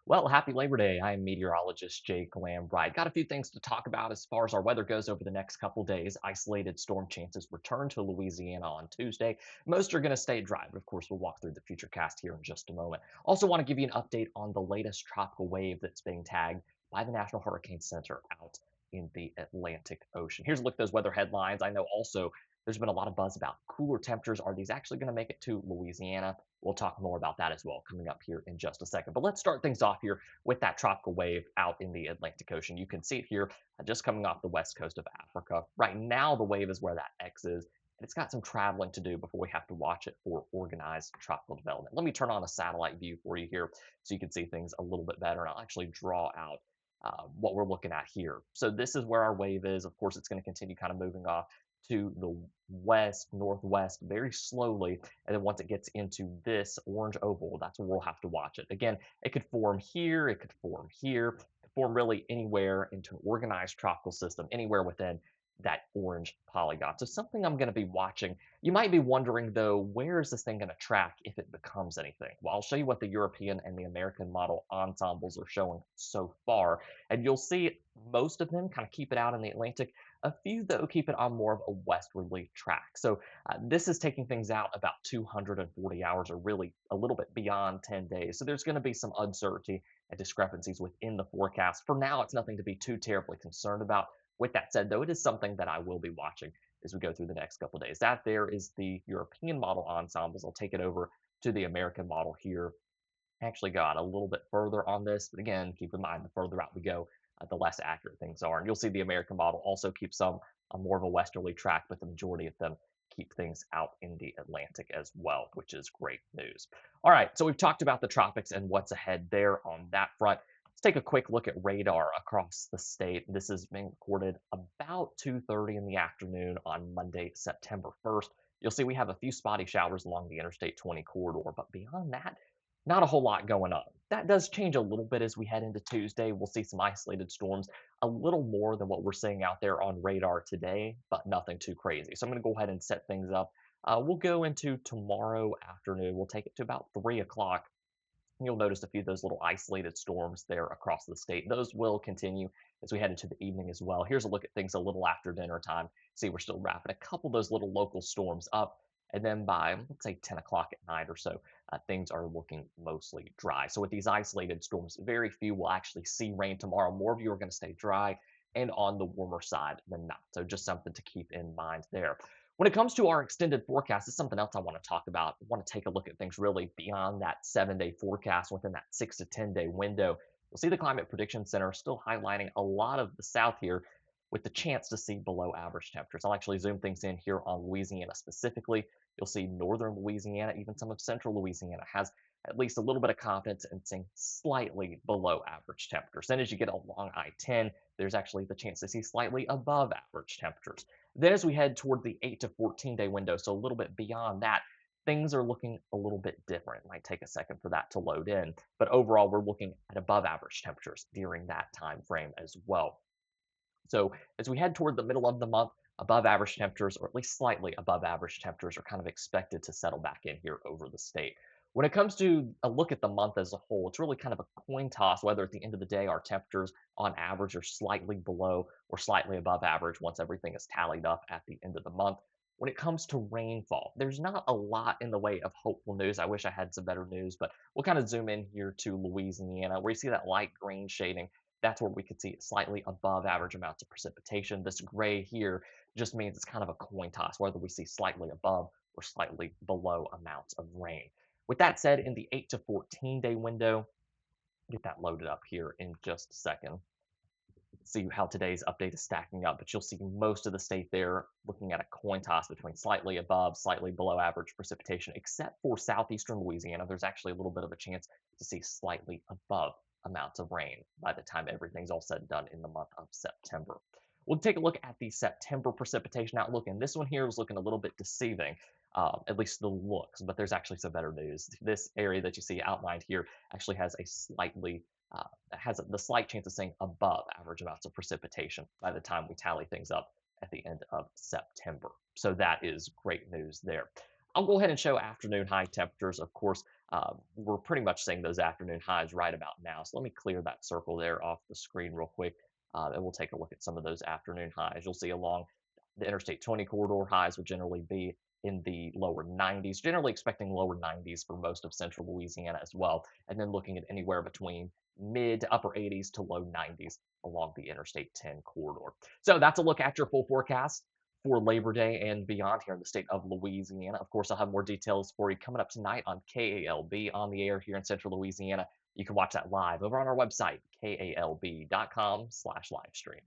Well, happy Labor Day. I'm meteorologist Jake Lambright. Got a few things to talk about as far as our weather goes over the next couple days. Isolated storm chances return to Louisiana on Tuesday. Most are going to stay dry, but of course, we'll walk through the future cast here in just a moment. Also, want to give you an update on the latest tropical wave that's being tagged by the National Hurricane Center out in the Atlantic Ocean. Here's a look at those weather headlines. I know also there's been a lot of buzz about cooler temperatures. Are these actually going to make it to Louisiana? We'll talk more about that as well coming up here in just a second. But let's start things off here with that tropical wave out in the Atlantic Ocean. You can see it here just coming off the west coast of Africa. Right now, the wave is where that X is. And it's got some traveling to do before we have to watch it for organized tropical development. Let me turn on a satellite view for you here so you can see things a little bit better. And I'll actually draw out what we're looking at here. So this is where our wave is. Of course, it's going to continue kind of moving off to the west, northwest very slowly. And then once it gets into this orange oval, that's where we'll have to watch it. Again, it could form here, it could form here, it could form really anywhere into an organized tropical system, anywhere within that orange polygon. So something I'm going to be watching. You might be wondering though, where is this thing going to track if it becomes anything? Well, I'll show you what the European and the American model ensembles are showing so far. And you'll see most of them kind of keep it out in the Atlantic. A few, though, keep it on more of a westerly track. So this is taking things out about 240 hours, or really a little bit beyond 10 days. So there's going to be some uncertainty and discrepancies within the forecast. For now, it's nothing to be too terribly concerned about. With that said, though, it is something that I will be watching as we go through the next couple of days. That there is the European model ensembles. I'll take it over to the American model here. Actually got a little bit further on this, but again, keep in mind the further out we go, the less accurate things are. And you'll see the American model also keeps some more of a westerly track, but the majority of them keep things out in the Atlantic as well, which is great news. All right, so we've talked about the tropics and what's ahead there on that front. Let's take a quick look at radar across the state. This is being recorded about 2:30 in the afternoon on Monday, September 1st. You'll see we have a few spotty showers along the Interstate 20 corridor, but beyond that, not a whole lot going on. That does change a little bit as we head into Tuesday. We'll see some isolated storms, a little more than what we're seeing out there on radar today, but nothing too crazy. So I'm going to go ahead and set things up. We'll go into tomorrow afternoon. We'll take it to about 3 o'clock. You'll notice a few of those little isolated storms there across the state. Those will continue as we head into the evening as well. Here's a look at things a little after dinner time. See, we're still wrapping a couple of those little local storms up. And then by, let's say, 10 o'clock at night or so, things are looking mostly dry. So with these isolated storms, very few will actually see rain tomorrow. More of you are going to stay dry and on the warmer side than not. So just something to keep in mind there. When it comes to our extended forecast, it's something else I want to talk about. I want to take a look at things really beyond that 7-day forecast within that 6 to 10-day window. You'll see the Climate Prediction Center still highlighting a lot of the south here with the chance to see below average temperatures. I'll actually zoom things in here on Louisiana specifically. You'll see northern Louisiana, even some of central Louisiana has at least a little bit of confidence in seeing slightly below average temperatures. Then as you get along I-10, there's actually the chance to see slightly above average temperatures. Then as we head toward the 8 to 14-day window, so a little bit beyond that, things are looking a little bit different. It might take a second for that to load in, but overall we're looking at above average temperatures during that time frame as well. So as we head toward the middle of the month, above average temperatures, or at least slightly above average temperatures, are kind of expected to settle back in here over the state. When it comes to a look at the month as a whole, it's really kind of a coin toss whether at the end of the day our temperatures on average are slightly below or slightly above average once everything is tallied up at the end of the month. When it comes to rainfall, there's not a lot in the way of hopeful news. I wish I had some better news, but we'll kind of zoom in here to Louisiana, where you see that light green shading. That's where we could see slightly above average amounts of precipitation. This gray here just means it's kind of a coin toss, whether we see slightly above or slightly below amounts of rain. With that said, in the 8 to 14-day window, get that loaded up here in just a second. See how today's update is stacking up, but you'll see most of the state there looking at a coin toss between slightly above, slightly below average precipitation, except for southeastern Louisiana. There's actually a little bit of a chance to see slightly above amounts of rain by the time everything's all said and done in the month of September. We'll take a look at the September precipitation outlook, and this one here is looking a little bit deceiving, at least the looks, but there's actually some better news. This area that you see outlined here actually has a the slight chance of seeing above average amounts of precipitation by the time we tally things up at the end of September. So that is great news there. I'll go ahead and show afternoon high temperatures. Of course, We're pretty much seeing those afternoon highs right about now. So let me clear that circle there off the screen real quick, and we'll take a look at some of those afternoon highs. You'll see along the Interstate 20 corridor, highs will generally be in the lower 90s, generally expecting lower 90s for most of central Louisiana as well. And then looking at anywhere between mid to upper 80s to low 90s along the Interstate 10 corridor. So that's a look at your full forecast for Labor Day and beyond here in the state of Louisiana. Of course, I'll have more details for you coming up tonight on KALB on the air here in central Louisiana. You can watch that live over on our website, kalb.com/livestream.